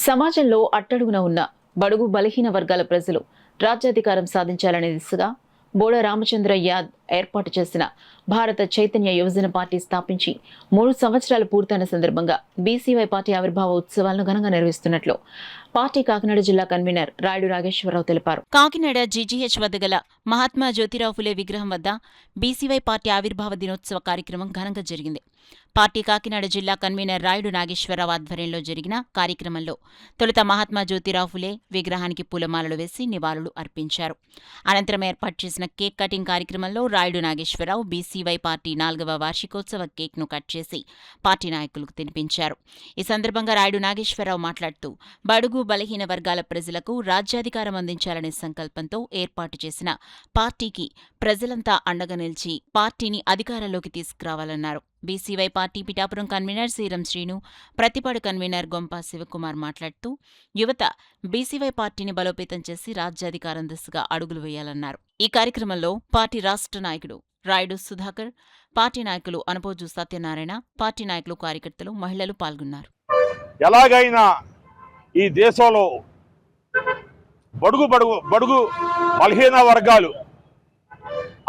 సమాజంలో అట్టడుగున ఉన్న బడుగు బలహీన వర్గాల ప్రజలు రాజ్యాధికారం సాధించాలనే దిశగా బోడ రామచంద్ర యాద్ ఏర్పాటు చేసిన భారత చైతన్య యువజన పార్టీ స్థాపించి 3 సంవత్సరాలు పూర్తయిన సందర్భంగా బీసీవై పార్టీ ఆవిర్భావ ఉత్సవాలను ఘనంగా నిర్వహిస్తున్నట్లు పార్టీ కాకినాడ జిల్లా కన్వీనర్ రాయుడు నాగేశ్వరరావు తెలిపారు. కాకినాడ జీజీహెచ్ వద్ద గల మహాత్మా జ్యోతిరావు ఫులే విగ్రహం వద్ద బీసీవై పార్టీ ఆవిర్భావ దినోత్సవ కార్యక్రమం ఘనంగా జరిగింది. పార్టీ కాకినాడ జిల్లా కన్వీనర్ రాయుడు నాగేశ్వరరావు ఆధ్వర్యంలో జరిగిన కార్యక్రమంలో తొలుత మహాత్మా జ్యోతిరావు ఫులే విగ్రహానికి పూలమాలలు వేసి నివాళులు అర్పించారు. అనంతరం ఏర్పాటు చేసిన కేక్ కటింగ్ కార్యక్రమంలో రాయుడు నాగేశ్వరరావు బీసీవై పార్టీ 4వ వార్షికోత్సవ కేక్ను కట్ చేసి పార్టీ నాయకులకు తినిపించారు. ఈ సందర్భంగా రాయుడు నాగేశ్వరరావు మాట్లాడుతూ బడుగు బలహీన వర్గాల ప్రజలకు రాజ్యాధికారం అందించాలనే సంకల్పంతో ఏర్పాటు చేసిన పార్టీకి ప్రజలంతా అండగా నిలిచి పార్టీని అధికారంలోకి తీసుకురావాలన్నారు. BCY party Pithapuram convener Sriram Srinu, Prathipadu convener Gompa Sivakumar మాట్లాడుతూ యువత బీసీవై పార్టీని బలోపేతం చేసి రాజ్యాధికారం దిశగా అడుగులు వేయాలన్నారు. ఈ కార్యక్రమంలో పార్టీ రాష్ట్ర నాయకుడు రాయుడు సుధాకర్, పార్టీ నాయకులు అనపోజు సత్యనారాయణ, పార్టీ నాయకులు, కార్యకర్తలు, మహిళలు పాల్గొన్నారు. ఎలాగైనా ఈ దేశంలో బడుగు బలహీన వర్గాలు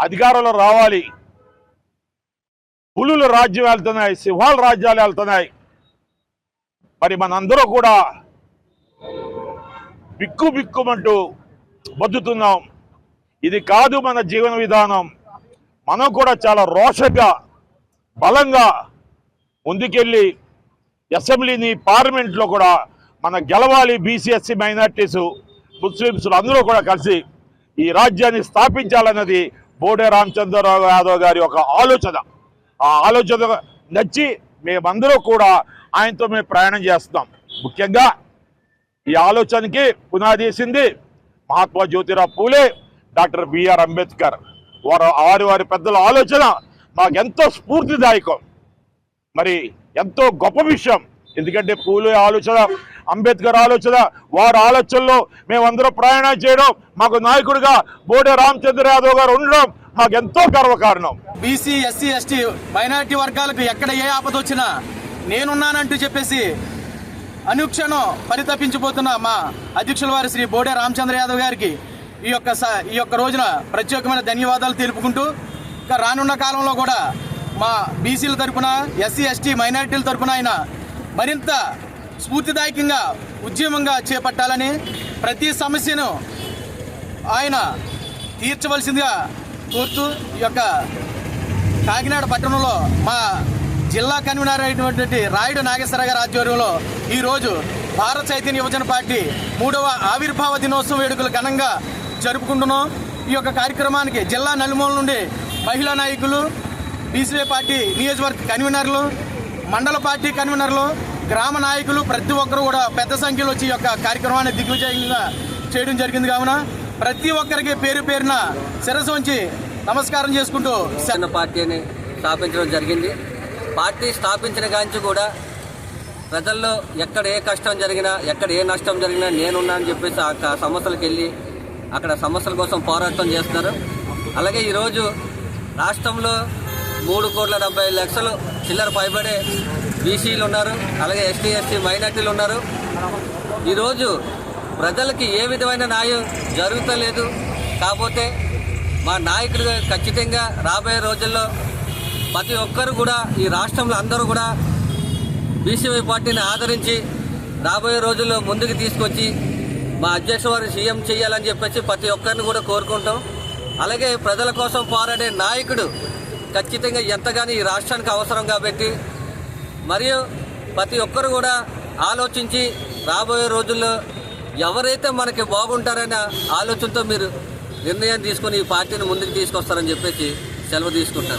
అధికారంలో రావాలి. పులుల రాజ్యం వెళ్తున్నాయి, సింహాల రాజ్యాలు వెళ్తున్నాయి. మరి మనందరూ కూడా బిక్కుమంటూ బతుకుతున్నాం. ఇది కాదు మన జీవన విధానం. మనం కూడా చాలా రోషంగా బలంగా ముందుకెళ్ళి అసెంబ్లీని, పార్లమెంట్లో కూడా మన గెలవాలి. బీసీ, ఎస్సీ, మైనార్టీస్, ముస్లింస్ అందరూ కూడా కలిసి ఈ రాజ్యాన్ని స్థాపించాలన్నది బోడే రామచంద్రరావు యాదవ్ గారి ఒక ఆలోచన. ఆ ఆలోచన నచ్చి మేమందరూ కూడా ఆయనతో మేము ప్రయాణం చేస్తున్నాం. ముఖ్యంగా ఈ ఆలోచనకి పునాది వేసింది మహాత్మా జ్యోతిరావు పూలే, డాక్టర్ బిఆర్ అంబేద్కర్. వారి పెద్దల ఆలోచన మాకెంతో స్ఫూర్తిదాయకం, మరి ఎంతో గొప్ప విషయం. ఎందుకంటే పూలే ఆలోచన, అంబేద్కర్ ఆలోచన, వారి ఆలోచనలో మేమందరం ప్రయాణం చేయడం, మాకు నాయకుడిగా బోడే రామచంద్ర యాదవ్ గారు ఉండడం మాకెంతో గర్వకారణం. బీసీ, ఎస్సీ, ఎస్టీ, మైనారిటీ వర్గాలకు ఎక్కడ ఏ ఆపద వచ్చినా నేనున్నానంటూ చెప్పేసి అనుక్షణం పరితపించిపోతున్న మా అధ్యక్షుల వారి శ్రీ బోడే రామచంద్ర యాదవ్ గారికి ఈ యొక్క రోజున ప్రత్యేకమైన ధన్యవాదాలు తెలుపుకుంటూ, ఇంకా రానున్న కాలంలో కూడా మా బీసీల తరఫున, ఎస్సీ, ఎస్టీ, మైనారిటీల తరఫున ఆయన మరింత స్ఫూర్తిదాయకంగా ఉద్యమంగా చేపట్టాలని, ప్రతి సమస్యను ఆయన తీర్చవలసిందిగా కోరుతూ ఈ యొక్క కాకినాడ పట్టణంలో మా జిల్లా కన్వీనర్ అయినటువంటి రాయుడు నాగేశ్వర గారి ఆధ్వర్యంలో ఈరోజు భారత చైతన్య యువజన పార్టీ 3వ ఆవిర్భావ దినోత్సవ వేడుకలు ఘనంగా జరుపుకుంటున్నాం. ఈ యొక్క కార్యక్రమానికి జిల్లా నలుమూల నుండి మహిళా నాయకులు, బీసీవై పార్టీ నియోజకవర్గ కన్వీనర్లు, మండల పార్టీ కన్వీనర్లు, గ్రామ నాయకులు ప్రతి ఒక్కరు కూడా పెద్ద సంఖ్యలో వచ్చి ఈ యొక్క కార్యక్రమాన్ని దిగ్విజయంగా చేయడం జరిగింది. కావున ప్రతి ఒక్కరికి పేరు పేరున శిరస్సు ఉంచి నమస్కారం చేసుకుంటూ చిన్న పార్టీని స్థాపించడం జరిగింది. పార్టీ స్థాపించిన కాంచి కూడా ప్రజల్లో ఎక్కడ ఏ కష్టం జరిగినా, ఎక్కడ ఏ నష్టం జరిగినా నేనున్నా అని చెప్పేసి ఆ సమస్యలకు వెళ్ళి అక్కడ సమస్యల కోసం పోరాటం చేస్తున్నారు. అలాగే ఈరోజు రాష్ట్రంలో 3,70,00,000 చిల్లర పైబడే బీసీలు ఉన్నారు. అలాగే ఎస్టీ, ఎస్టీ, మైనార్టీలు ఉన్నారు. ఈరోజు ప్రజలకి ఏ విధమైన న్యాయం జరుగుతలేదు. కాకపోతే మా నాయకులు ఖచ్చితంగా రాబోయే రోజుల్లో ప్రతి ఒక్కరు కూడా ఈ రాష్ట్రంలో అందరూ కూడా బీసీవై పార్టీని ఆదరించి రాబోయే రోజుల్లో ముందుకు తీసుకొచ్చి మా అధ్యక్ష వారు సీఎం చేయాలని చెప్పేసి ప్రతి ఒక్కరిని కూడా కోరుకుంటాం. అలాగే ప్రజల కోసం పోరాడే నాయకుడు ఖచ్చితంగా ఎంతగానో ఈ రాష్ట్రానికి అవసరం కాబట్టి, మరియు ప్రతి ఒక్కరు కూడా ఆలోచించి రాబోయే రోజుల్లో ఎవరైతే మనకి బాగుంటారనే ఆలోచనతో మీరు నిర్ణయం తీసుకొని ఈ పార్టీని ముందుకు తీసుకొస్తారని చెప్పేసి సెలవు తీసుకుంటారు.